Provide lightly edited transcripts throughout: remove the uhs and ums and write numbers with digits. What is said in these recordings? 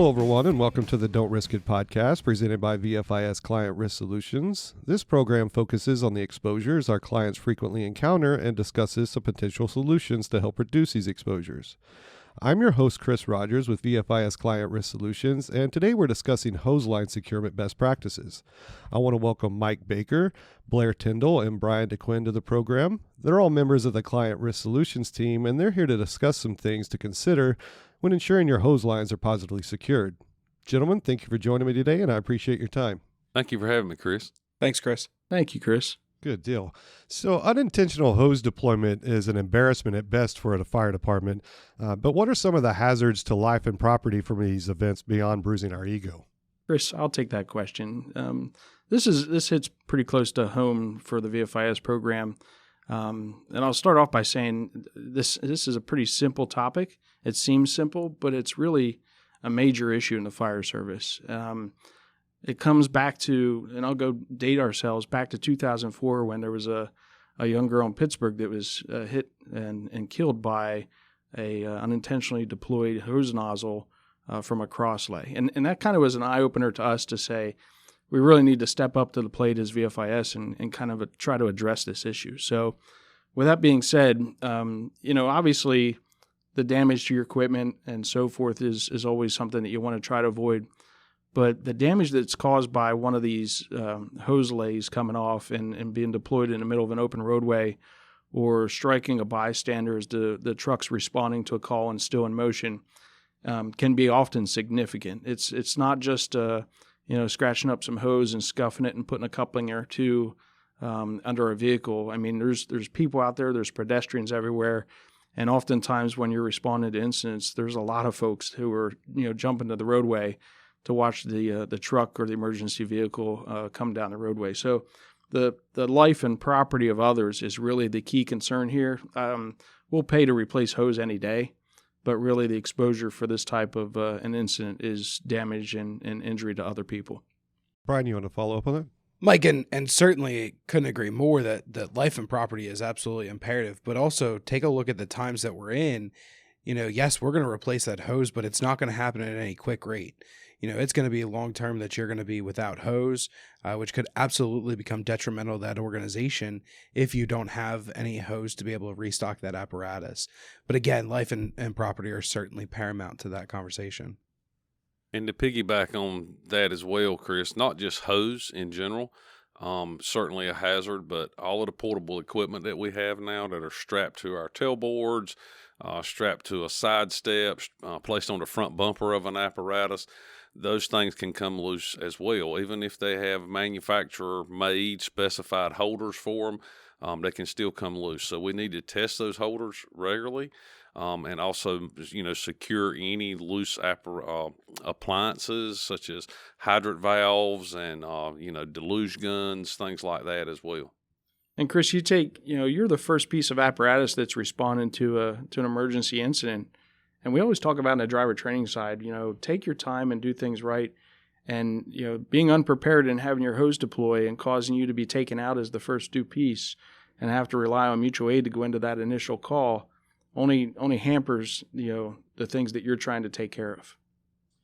Hello, everyone, and welcome to the Don't Risk It podcast presented by VFIS Client Risk Solutions. This program focuses on the exposures our clients frequently encounter and discusses some potential solutions to help reduce these exposures. I'm your host, Chris Rogers with VFIS Client Risk Solutions, and today we're discussing hose line securement best practices. I want to welcome Mike Baker, Blair Tyndall, and Brian DeQuinn to the program. They're all members of the Client Risk Solutions team, and they're here to discuss some things to consider when ensuring your hose lines are positively secured. Gentlemen, thank you for joining me today, and I appreciate your time. Thank you for having me, Chris. Thanks, Chris. Thank you, Chris. Good deal. So unintentional hose deployment is an embarrassment at best for the fire department, but what are some of the hazards to life and property from these events beyond bruising our ego? Chris, I'll take that question. This hits pretty close to home for the VFIS program. And I'll start off by saying this is a pretty simple topic. It seems simple, but it's really a major issue in the fire service. It comes back to, and I'll go date ourselves, back to 2004 when there was a young girl in Pittsburgh that was hit and killed by a unintentionally deployed hose nozzle from a crosslay. And that kind of was an eye-opener to us to say, we really need to step up to the plate as VFIS and kind of try to address this issue. So with that being said, obviously the damage to your equipment and so forth is always something that you want to try to avoid. But the damage that's caused by one of these hose lays coming off and being deployed in the middle of an open roadway or striking a bystander as the truck's responding to a call and still in motion can be often significant. It's not just scratching up some hose and scuffing it and putting a coupling or two under a vehicle. I mean, there's people out there, there's pedestrians everywhere, and oftentimes when you're responding to incidents, there's a lot of folks who are jumping to the roadway to watch the truck or the emergency vehicle come down the roadway. So the life and property of others is really the key concern here. We'll pay to replace hose any day, but really the exposure for this type of an incident is damage and injury to other people. Brian, you want to follow up on that? Mike, and certainly couldn't agree more that life and property is absolutely imperative, but also take a look at the times that we're in. Yes, we're going to replace that hose, but it's not going to happen at any quick rate. It's going to be long term that you're going to be without hose, which could absolutely become detrimental to that organization if you don't have any hose to be able to restock that apparatus. But again, life and property are certainly paramount to that conversation. And to piggyback on that as well, Chris, not just hose in general, certainly a hazard, but all of the portable equipment that we have now that are strapped to our tailboards, strapped to a side step, placed on the front bumper of an apparatus, those things can come loose as well. Even if they have manufacturer-made specified holders for them, they can still come loose. So we need to test those holders regularly, and also, secure any loose appliances such as hydrant valves and, deluge guns, things like that as well. And Chris, you're the first piece of apparatus that's responding to an emergency incident. And we always talk about on the driver training side, take your time and do things right. And, being unprepared and having your hose deploy and causing you to be taken out as the first due piece and have to rely on mutual aid to go into that initial call only hampers, the things that you're trying to take care of.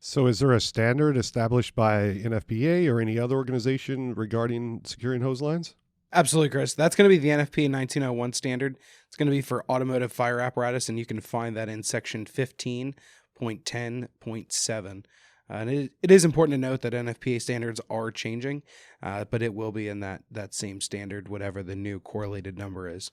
So is there a standard established by NFPA or any other organization regarding securing hose lines? Absolutely, Chris. That's going to be the NFPA 1901 standard. It's going to be for automotive fire apparatus, and you can find that in section 15.10.7. And it is important to note that NFPA standards are changing, but it will be in that same standard, whatever the new correlated number is.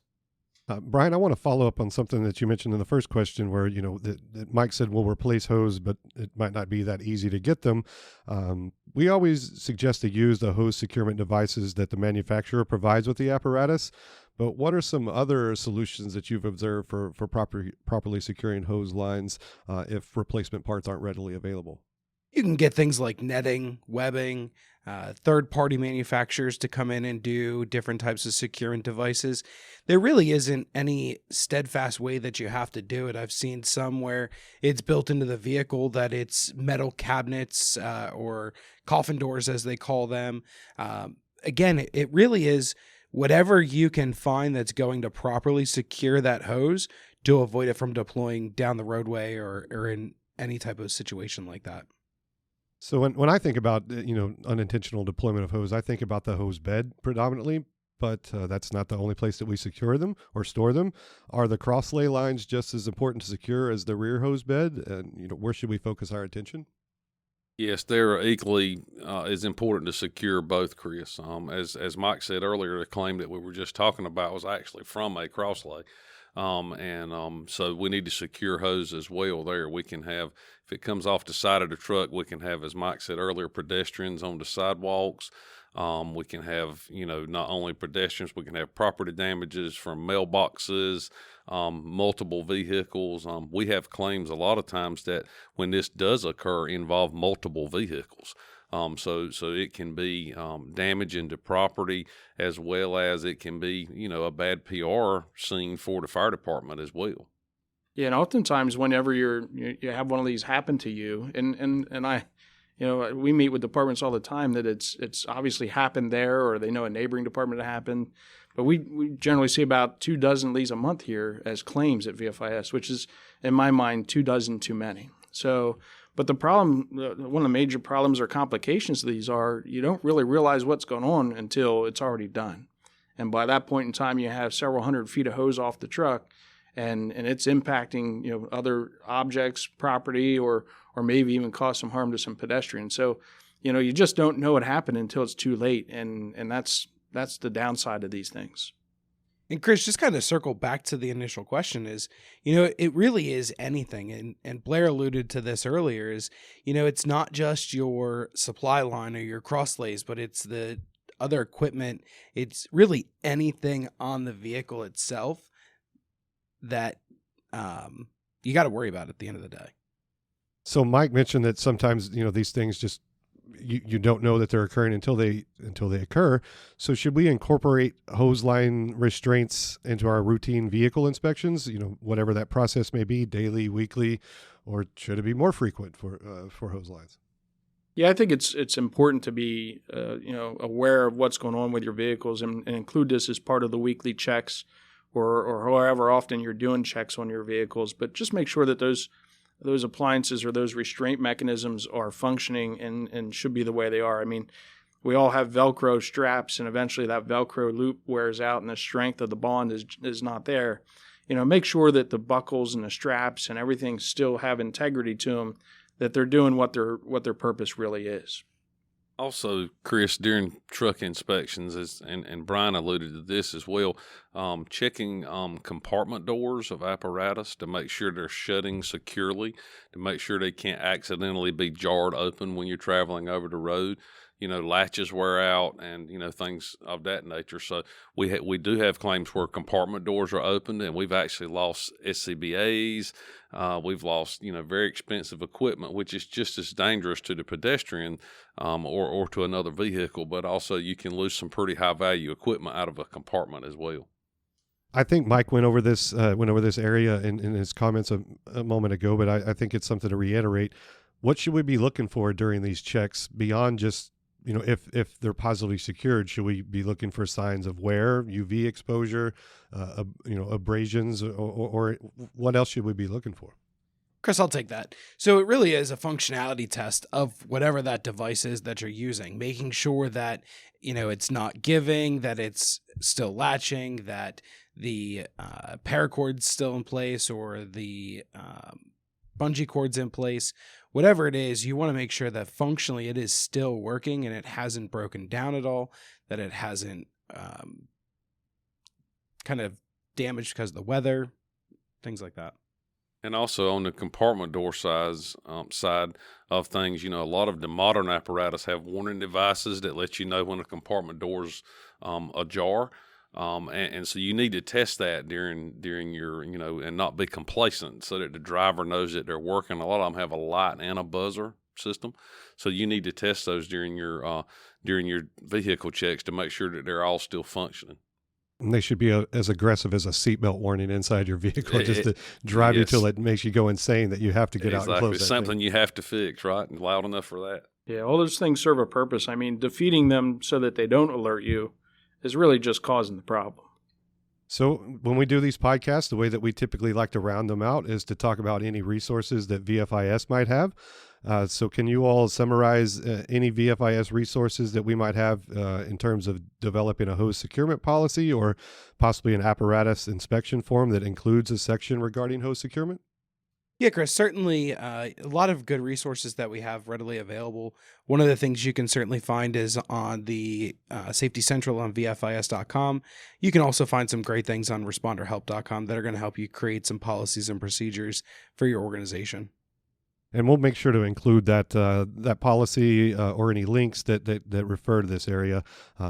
Brian, I want to follow up on something that you mentioned in the first question where, that Mike said, we'll replace hose, but it might not be that easy to get them. We always suggest to use the hose securement devices that the manufacturer provides with the apparatus. But what are some other solutions that you've observed for properly securing hose lines if replacement parts aren't readily available? You can get things like netting, webbing, third-party manufacturers to come in and do different types of securement devices. There really isn't any steadfast way that you have to do it. I've seen some where it's built into the vehicle that it's metal cabinets or coffin doors, as they call them. Again, it really is whatever you can find that's going to properly secure that hose to avoid it from deploying down the roadway or in any type of situation like that. So when I think about unintentional deployment of hose, I think about the hose bed predominantly, but that's not the only place that we secure them or store them. Are the cross lay lines just as important to secure as the rear hose bed? And where should we focus our attention? Yes, they're equally as important to secure both, Chris. As Mike said earlier, the claim that we were just talking about was actually from a crosslay. So we need to secure hose as well there. We can have, if it comes off the side of the truck, we can have, as Mike said earlier, pedestrians on the sidewalks. We can have, not only pedestrians, we can have property damages from mailboxes, multiple vehicles. We have claims a lot of times that when this does occur, involve multiple vehicles. So it can be damaging to property, as well as it can be, a bad PR scene for the fire department as well. Yeah, and oftentimes whenever you have one of these happen to you, and I, we meet with departments all the time that it's obviously happened there, or they know a neighboring department it happened. But we generally see about 24 of these a month here as claims at VFIS, which is, in my mind, 24 too many. So, but the problem, one of the major problems or complications of these are you don't really realize what's going on until it's already done. And by that point in time, you have several hundred feet of hose off the truck, and it's impacting other objects, property, or maybe even cause some harm to some pedestrians. So, you just don't know what happened until it's too late, and that's the downside of these things. And Chris, just kind of circle back to the initial question is, it really is anything. And Blair alluded to this earlier is, it's not just your supply line or your cross lays, but it's the other equipment. It's really anything on the vehicle itself that you got to worry about at the end of the day. So Mike mentioned that sometimes, these things just, you don't know that they're occurring until they occur. So should we incorporate hose line restraints into our routine vehicle inspections, whatever that process may be, daily, weekly, or should it be more frequent for hose lines? Yeah, I think it's important to be aware of what's going on with your vehicles and include this as part of the weekly checks or however often you're doing checks on your vehicles. But just make sure that those appliances or those restraint mechanisms are functioning and should be the way they are. I mean, we all have Velcro straps, and eventually that Velcro loop wears out and the strength of the bond is not there. Make sure that the buckles and the straps and everything still have integrity to them, that they're doing what their purpose really is. Also, Chris, during truck inspections, and Brian alluded to this as well, checking compartment doors of apparatus to make sure they're shutting securely, to make sure they can't accidentally be jarred open when you're traveling over the road. Latches wear out and, things of that nature. So we do have claims where compartment doors are opened, and we've actually lost SCBAs. We've lost, very expensive equipment, which is just as dangerous to the pedestrian or to another vehicle, but also you can lose some pretty high value equipment out of a compartment as well. I think Mike went over this area in his comments a moment ago, but I think it's something to reiterate. What should we be looking for during these checks beyond just, if they're positively secured? Should we be looking for signs of wear, UV exposure, abrasions, or what else should we be looking for? Chris, I'll take that. So it really is a functionality test of whatever that device is that you're using, making sure that, it's not giving, that it's still latching, that the paracord's still in place or the bungee cord's in place. Whatever it is, you want to make sure that functionally it is still working and it hasn't broken down at all, that it hasn't kind of damaged because of the weather, things like that. And also on the compartment door side of things, a lot of the modern apparatus have warning devices that let you know when a compartment door's ajar. And so you need to test that during your, and not be complacent so that the driver knows that they're working. A lot of them have a light and a buzzer system. So you need to test those during your vehicle checks to make sure that they're all still functioning. And they should be as aggressive as a seatbelt warning inside your vehicle, just to drive you till it makes you go insane that you have to get out and close It's that something thing. you have to fix, right? And loud enough for that. Yeah, all those things serve a purpose. I mean, defeating them so that they don't alert you is really just causing the problem. So when we do these podcasts, the way that we typically like to round them out is to talk about any resources that VFIS might have. So can you all summarize any VFIS resources that we might have in terms of developing a hose securement policy or possibly an apparatus inspection form that includes a section regarding hose securement? Yeah, Chris, certainly a lot of good resources that we have readily available. One of the things you can certainly find is on the Safety Central on VFIS.com. You can also find some great things on ResponderHelp.com that are going to help you create some policies and procedures for your organization. And we'll make sure to include that policy or any links that refer to this area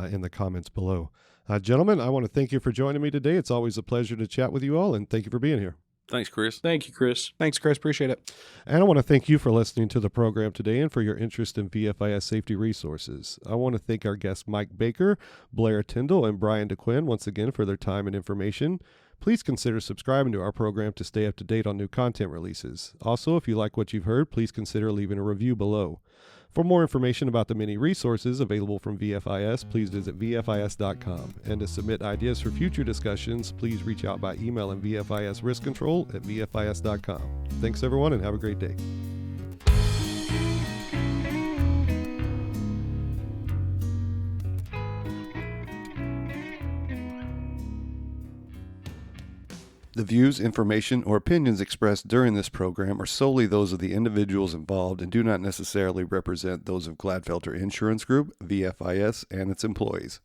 in the comments below. Gentlemen, I want to thank you for joining me today. It's always a pleasure to chat with you all, and thank you for being here. Thanks, Chris. Thank you, Chris. Thanks, Chris. Appreciate it. And I want to thank you for listening to the program today and for your interest in VFIS safety resources. I want to thank our guests Mike Baker, Blair Tyndall, and Brian DeQuinn once again for their time and information. Please consider subscribing to our program to stay up to date on new content releases. Also, if you like what you've heard, please consider leaving a review below. For more information about the many resources available from VFIS, please visit VFIS.com. And to submit ideas for future discussions, please reach out by emailing VFIS Risk Control at VFIS.com. Thanks, everyone, and have a great day. The views, information, or opinions expressed during this program are solely those of the individuals involved and do not necessarily represent those of Gladfelter Insurance Group, VFIS, and its employees.